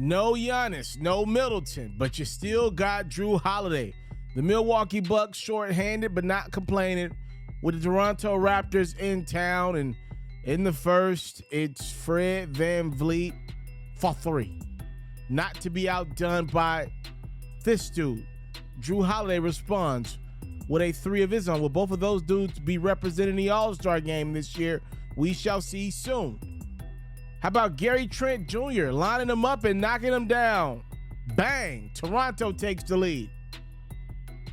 No Giannis, no Middleton, but you still got Drew Holiday. The Milwaukee Bucks shorthanded, but not complaining, with the Toronto Raptors in town. And in the first, it's Fred VanVleet for 3. Not to be outdone by this dude. Drew Holiday responds with a 3 of his own. Will both of those dudes be representing the All-Star game this year? We shall see soon. How about Gary Trent Jr. lining them up and knocking them down? Bang! Toronto takes the lead.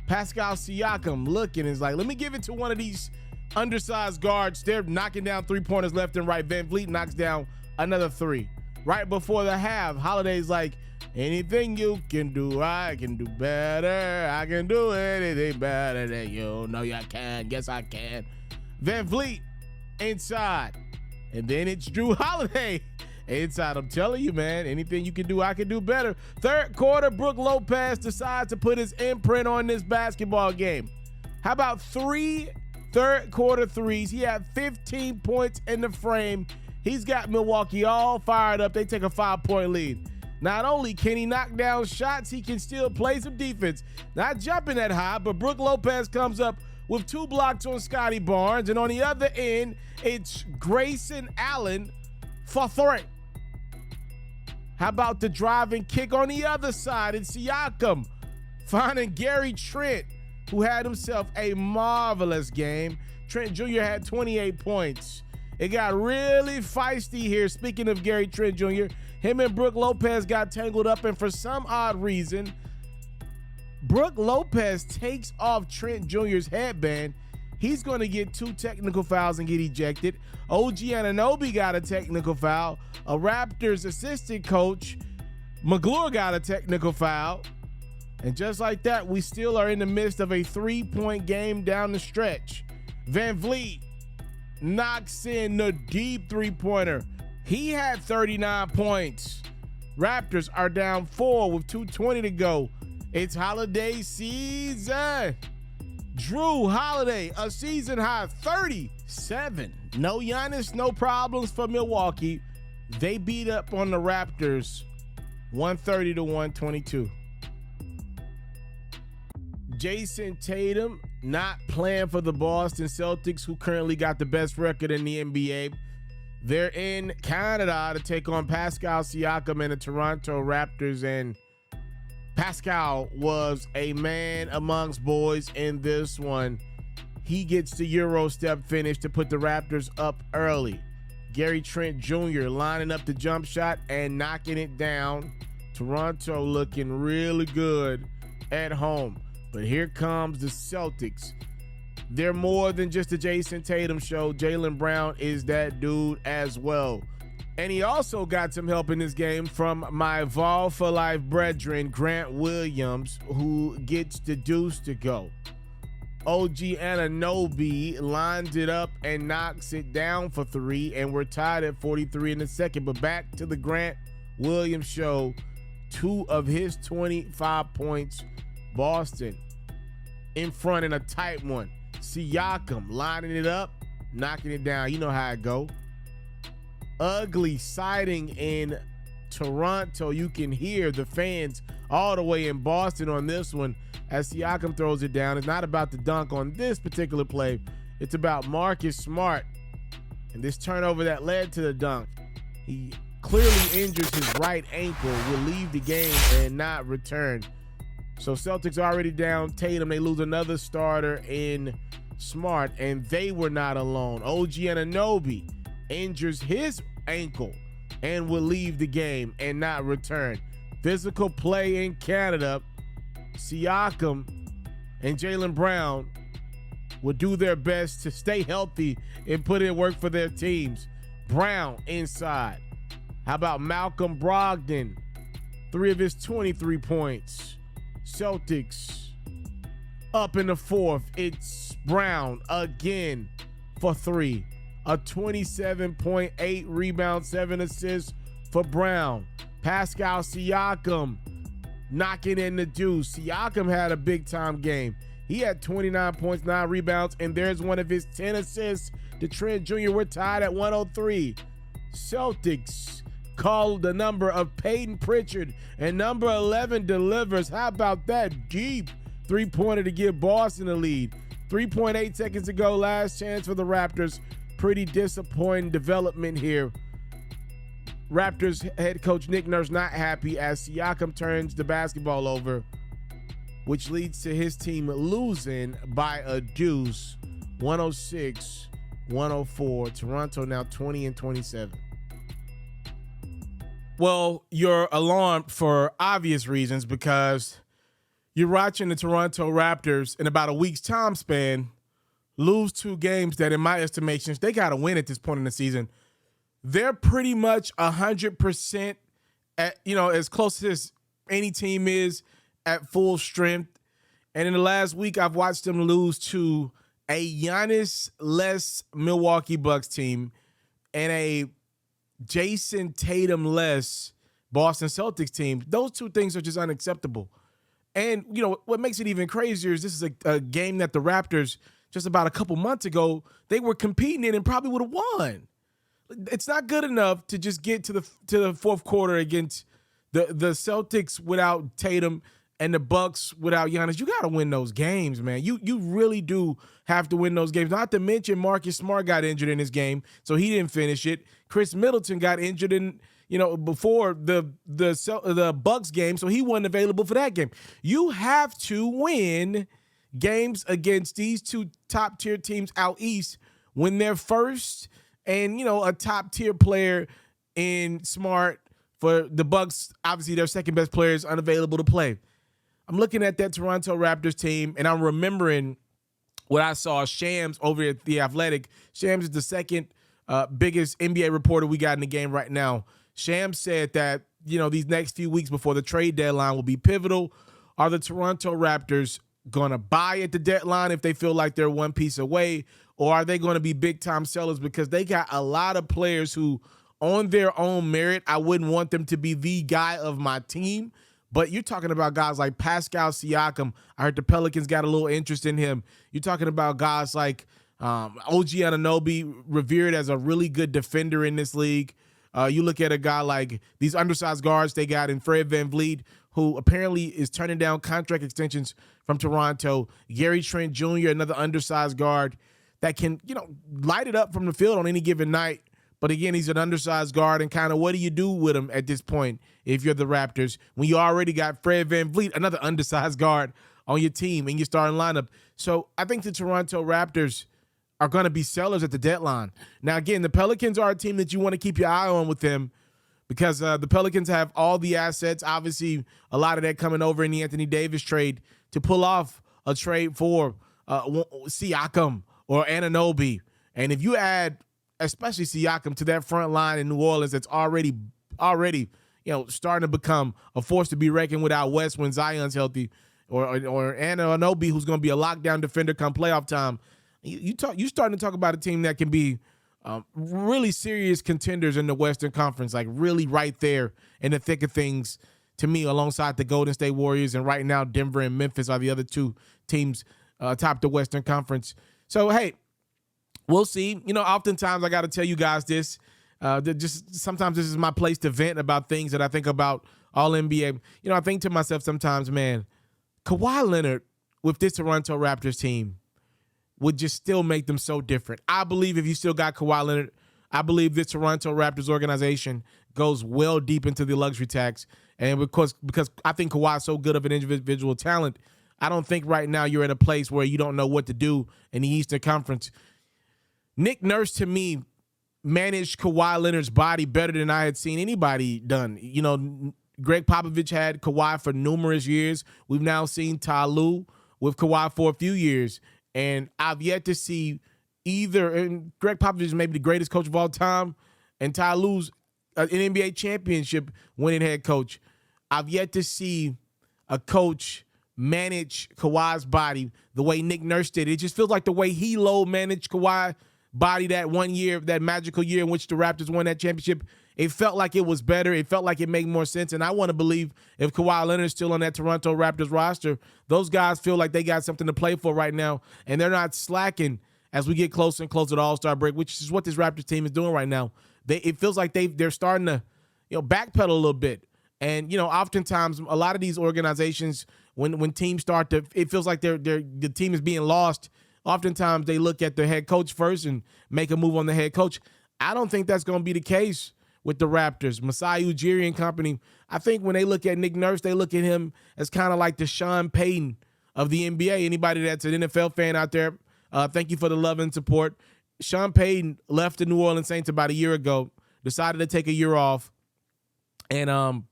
Pascal Siakam looking is like, let me give it to one of these undersized guards. They're knocking down 3-pointers left and right. VanVleet knocks down another 3. Right before the half, Holiday's like, anything you can do, I can do better. I can do anything better than you. No, you can. Yes, I can. VanVleet inside. And then it's Drew Holiday inside. I'm telling you, man, anything you can do, I can do better. Third quarter, Brook Lopez decides to put his imprint on this basketball game. How about 3 third-quarter threes? He had 15 points in the frame. He's got Milwaukee all fired up. They take a 5-point lead. Not only can he knock down shots, he can still play some defense. Not jumping that high, but Brook Lopez comes up with 2 blocks on Scotty Barnes. And on the other end, it's Grayson Allen for 3. How about the driving kick on the other side? It's Siakam finding Gary Trent, who had himself a marvelous game. Trent Jr. had 28 points. It got really feisty here. Speaking of Gary Trent Jr., him and Brook Lopez got tangled up, and for some odd reason, Brook Lopez takes off Trent Jr.'s headband. He's going to get 2 technical fouls and get ejected. OG Anunoby got a technical foul. A Raptors assistant coach, McGlure, got a technical foul. And just like that, we still are in the midst of a 3-point game down the stretch. VanVleet knocks in the deep 3-pointer. He had 39 points. Raptors are down 4 with 2:20 to go. It's holiday season. Drew Holiday, a season high 37. No Giannis, no problems for Milwaukee. They beat up on the Raptors 130 to 122. Jason Tatum not playing for the Boston Celtics, who currently got the best record in the NBA. They're in Canada to take on Pascal Siakam and the Toronto Raptors, and Pascal was a man amongst boys in this one. He gets the Euro step finish to put the Raptors up early. Gary Trent Jr. lining up the jump shot and knocking it down. Toronto looking really good at home. But here comes the Celtics. They're more than just a Jason Tatum show. Jaylen Brown is that dude as well. And he also got some help in this game from my Vol for Life brethren, Grant Williams, who gets the deuce to go. OG Anunoby lines it up and knocks it down for 3, and we're tied at 43 in the second. But back to the Grant Williams show. 2 of his 25 points. Boston in front in a tight one. Siakam lining it up, knocking it down. You know how it go. Ugly sighting in Toronto. You can hear the fans all the way in Boston on this one as Siakam throws it down. It's not about the dunk on this particular play. It's about Marcus Smart and this turnover that led to the dunk. He clearly injures his right ankle, will leave the game and not return. So Celtics already down Tatum. They lose another starter in Smart, and they were not alone. OG Anunoby injures his ankle and will leave the game and not return. Physical play in Canada. Siakam and Jaylen Brown will do their best to stay healthy and put in work for their teams. Brown inside. How about Malcolm Brogdon? 3 of his 23 points. Celtics up in the fourth. It's Brown again for 3. A 27.8 rebound, 7 assists for Brown. Pascal Siakam knocking in the deuce. Siakam had a big-time game. He had 29 points, 9 rebounds, and there's one of his 10 assists to Trent Jr. We're tied at 103. Celtics call the number of Peyton Pritchard, and number 11 delivers. How about that deep three-pointer to give Boston the lead? 3.8 seconds to go, last chance for the Raptors. Pretty disappointing development here. Raptors head coach Nick Nurse not happy as Siakam turns the basketball over, which leads to his team losing by a deuce, 106-104. Toronto now 20-27. Well, you're alarmed for obvious reasons because you're watching the Toronto Raptors in about a week's time span lose 2 games that, in my estimations, they got to win at this point in the season. They're pretty much 100% at, as close as any team is at full strength. And in the last week, I've watched them lose to a Giannis-less Milwaukee Bucks team and a Jason Tatum-less Boston Celtics team. Those 2 things are just unacceptable. And, what makes it even crazier is this is a game that the Raptors, just about a couple months ago, they were competing in and probably would have won. It's not good enough to just get to the fourth quarter against the Celtics without Tatum and the Bucks without Giannis. You got to win those games, man. You really do have to win those games. Not to mention Marcus Smart got injured in this game, so he didn't finish it. Chris Middleton got injured before the Bucks game, so he wasn't available for that game. You have to win games against these 2 top-tier teams out east when they're first, and a top-tier player in Smart. For the Bucks, obviously their second-best player is unavailable to play. I'm looking at that Toronto Raptors team, and I'm remembering what I saw Shams over at The Athletic. Shams is the second biggest NBA reporter we got in the game right now. Shams said that, these next few weeks before the trade deadline will be pivotal. Are the Toronto Raptors going to buy at the deadline if they feel like they're one piece away, or are they going to be big-time sellers because they got a lot of players who, on their own merit, I wouldn't want them to be the guy of my team. But you're talking about guys like Pascal Siakam. I heard the Pelicans got a little interest in him. You're talking about guys like OG Anunoby, revered as a really good defender in this league. You look at a guy like these undersized guards they got in Fred VanVleet, who apparently is turning down contract extensions from Toronto. Gary Trent Jr., another undersized guard that can, light it up from the field on any given night. But again, he's an undersized guard, and kind of what do you do with him at this point if you're the Raptors when you already got Fred VanVleet, another undersized guard, on your team in your starting lineup? So I think the Toronto Raptors are going to be sellers at the deadline. Now, again, the Pelicans are a team that you want to keep your eye on with them because the Pelicans have all the assets, obviously a lot of that coming over in the Anthony Davis trade to pull off a trade for Siakam or Anunoby. And if you add especially Siakam to that front line in New Orleans that's already starting to become a force to be reckoned without West when Zion's healthy, or Anunoby, who's going to be a lockdown defender come playoff time. You starting to talk about a team that can be really serious contenders in the Western Conference, like really right there in the thick of things to me, alongside the Golden State Warriors. And right now, Denver and Memphis are the other 2 teams top the Western Conference. So, hey, we'll see. Oftentimes I got to tell you guys this. Just sometimes this is my place to vent about things that I think about all NBA. I think to myself sometimes, man, Kawhi Leonard with this Toronto Raptors team would just still make them so different. I believe if you still got Kawhi Leonard, I believe this Toronto Raptors organization goes well deep into the luxury tax. And because I think Kawhi is so good of an individual talent, I don't think right now you're at a place where you don't know what to do in the Eastern Conference. Nick Nurse, to me, managed Kawhi Leonard's body better than I had seen anybody done. Greg Popovich had Kawhi for numerous years. We've now seen Ty Lue with Kawhi for a few years. And I've yet to see and Greg Popovich is maybe the greatest coach of all time, and Ty Lue's an NBA championship winning head coach. I've yet to see a coach manage Kawhi's body the way Nick Nurse did. It just feels like the way Hilo managed Kawhi's body that one year, that magical year in which the Raptors won that championship. It felt like it was better. It felt like it made more sense. And I want to believe if Kawhi Leonard's still on that Toronto Raptors roster, those guys feel like they got something to play for right now, and they're not slacking as we get closer and closer to the All-Star break, which is what this Raptors team is doing right now. It feels like they're starting to backpedal a little bit. And oftentimes a lot of these organizations, when teams start to, it feels like the team is being lost. Oftentimes they look at the head coach first and make a move on the head coach. I don't think that's going to be the case with the Raptors. Masai Ujiri and company, I think when they look at Nick Nurse, they look at him as kind of like the Sean Payton of the NBA. Anybody that's an NFL fan out there, thank you for the love and support. Sean Payton left the New Orleans Saints about a year ago, decided to take a year off, and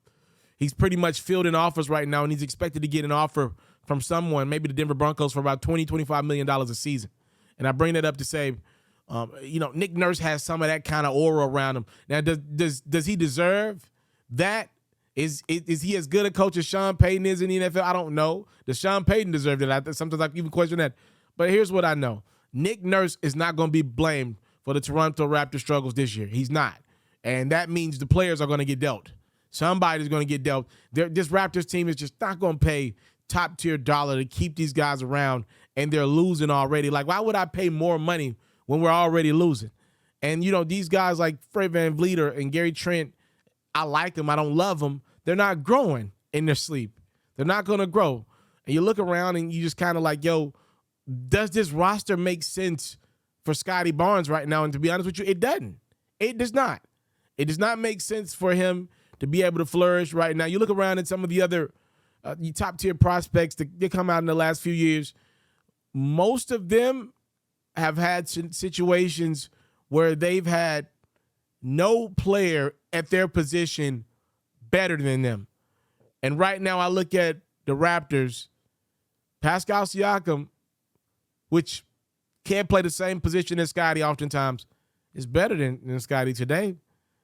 he's pretty much fielding offers right now, and he's expected to get an offer from someone, maybe the Denver Broncos, for about $20-25 million a season. And I bring that up to say, Nick Nurse has some of that kind of aura around him. Now, does he deserve that? Is he as good a coach as Sean Payton is in the NFL? I don't know. Does Sean Payton deserve it? Sometimes I even question that. But here's what I know. Nick Nurse is not going to be blamed for the Toronto Raptors struggles this year. He's not. And that means the players are going to get dealt. Somebody's going to get dealt. This Raptors team is just not going to pay top-tier dollar to keep these guys around, and they're losing already. Like, why would I pay more money when we're already losing? And, these guys like Fred VanVleet and Gary Trent, I like them. I don't love them. They're not growing in their sleep. They're not going to grow. And you look around and you just kind of like, does this roster make sense for Scotty Barnes right now? And to be honest with you, it doesn't. It does not. It does not make sense for him to be able to flourish right now. You look around at some of the other top-tier prospects that come out in the last few years. Most of them have had situations where they've had no player at their position better than them. And right now I look at the Raptors, Pascal Siakam, which can't play the same position as Scotty oftentimes, is better than Scotty today.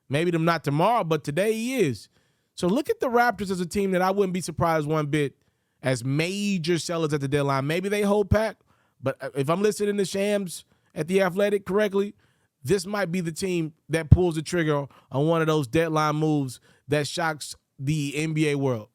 Maybe them not tomorrow, but today he is. So look at the Raptors as a team that I wouldn't be surprised one bit as major sellers at the deadline. Maybe they hold back, but if I'm listening to Shams at The Athletic correctly, this might be the team that pulls the trigger on one of those deadline moves that shocks the NBA world.